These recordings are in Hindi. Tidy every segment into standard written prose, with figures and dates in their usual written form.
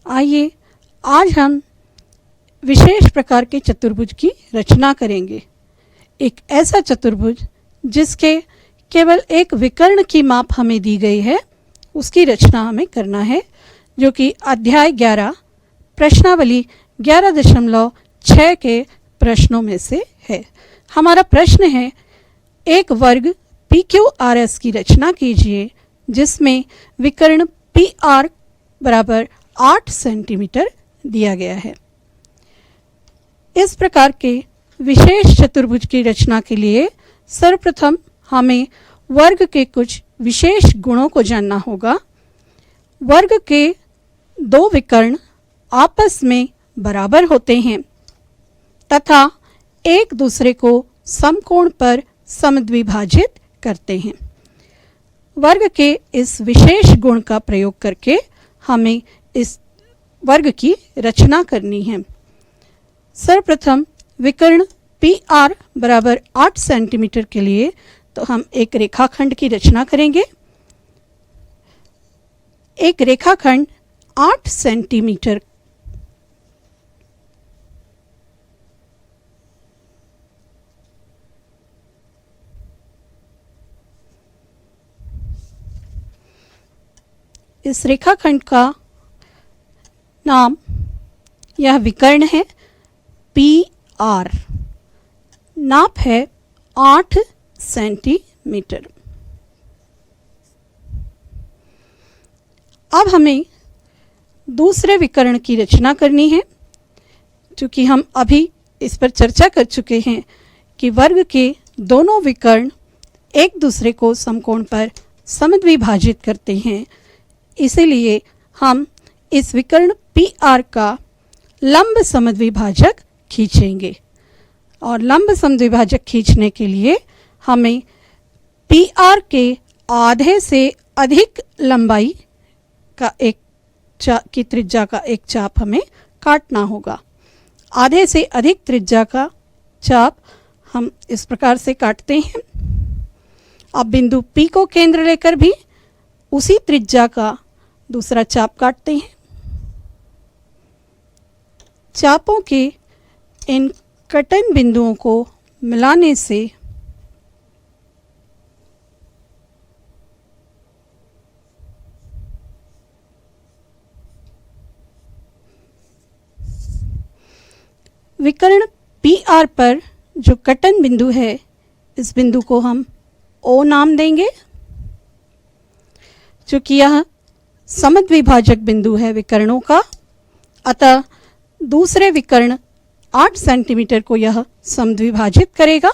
आइए आज हम विशेष प्रकार के चतुर्भुज की रचना करेंगे। एक ऐसा चतुर्भुज जिसके केवल एक विकर्ण की माप हमें दी गई है, उसकी रचना हमें करना है, जो कि अध्याय 11 प्रश्नावली 11.6 के प्रश्नों में से है। हमारा प्रश्न है, एक वर्ग PQRS की रचना कीजिए जिसमें विकर्ण PR बराबर 8 सेंटीमीटर दिया गया है। इस प्रकार के विशेष चतुर्भुज की रचना के लिए सर्वप्रथम हमें वर्ग के कुछ विशेष गुणों को जानना होगा। वर्ग के दो विकर्ण आपस में बराबर होते हैं तथा एक दूसरे को समकोण पर समद्विभाजित करते हैं। वर्ग के इस विशेष गुण का प्रयोग करके हमें इस वर्ग की रचना करनी है। सर्वप्रथम विकर्ण PR बराबर 8 सेंटीमीटर के लिए तो हम एक रेखाखंड की रचना करेंगे। एक रेखाखंड 8 सेंटीमीटर इस रेखाखंड का नाम, यह विकर्ण है PR, नाप है 8 सेंटीमीटर। अब हमें दूसरे विकर्ण की रचना करनी है। चूँकि हम अभी इस पर चर्चा कर चुके हैं कि वर्ग के दोनों विकर्ण एक दूसरे को समकोण पर समद्विभाजित करते हैं, इसीलिए हम इस विकर्ण PR का लंब समद्विभाजक खींचेंगे। और लंब समद्विभाजक खींचने के लिए हमें PR के आधे से अधिक लंबाई का की त्रिज्या का एक चाप हमें काटना होगा। आधे से अधिक त्रिज्या का चाप हम इस प्रकार से काटते हैं। अब बिंदु P को केंद्र लेकर भी उसी त्रिज्या का दूसरा चाप काटते हैं। चापों के इन कटन बिंदुओं को मिलाने से विकर्ण PR पर जो कटन बिंदु है, इस बिंदु को हम O नाम देंगे। चूँकि यह समद्विभाजक बिंदु है विकर्णों का, अतः दूसरे विकर्ण 8 सेंटीमीटर को यह समद्विभाजित करेगा।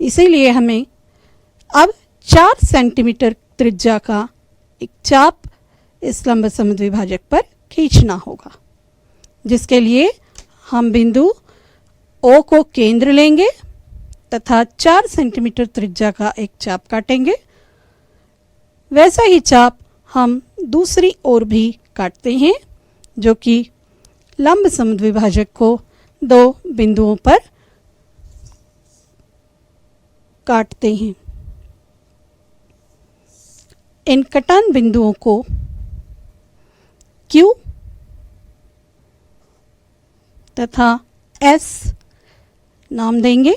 इसीलिए हमें अब 4 सेंटीमीटर त्रिज्या का एक चाप इस लंब समद्विभाजक पर खींचना होगा, जिसके लिए हम बिंदु O को केंद्र लेंगे तथा 4 सेंटीमीटर त्रिज्या का एक चाप काटेंगे। वैसा ही चाप हम दूसरी ओर भी काटते हैं, जो कि लंब समद्विभाजक को दो बिंदुओं पर काटते हैं। इन कटान बिंदुओं को Q तथा S नाम देंगे।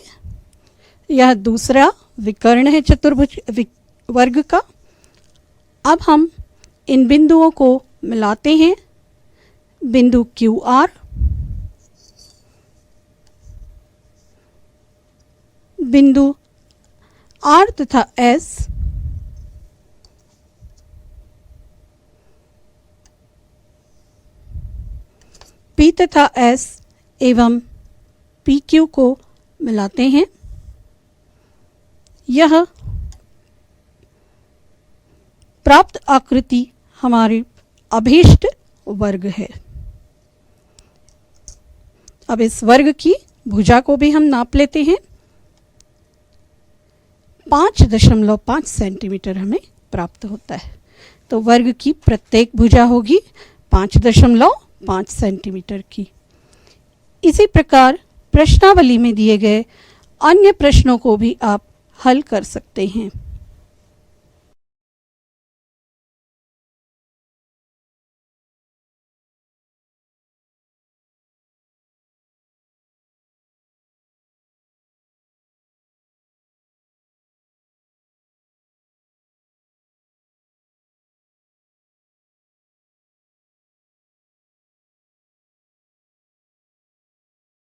यह दूसरा विकर्ण है चतुर्भुज वर्ग का। अब हम इन बिंदुओं को मिलाते हैं। बिंदु QR, बिंदु R तथा S, P तथा S एवं PQ को मिलाते हैं। यह प्राप्त आकृति हमारी अभीष्ट वर्ग है। अब इस वर्ग की भुजा को भी हम नाप लेते हैं। 5.5 सेंटीमीटर हमें प्राप्त होता है। तो वर्ग की प्रत्येक भुजा होगी 5.5 सेंटीमीटर की। इसी प्रकार प्रश्नावली में दिए गए अन्य प्रश्नों को भी आप हल कर सकते हैं।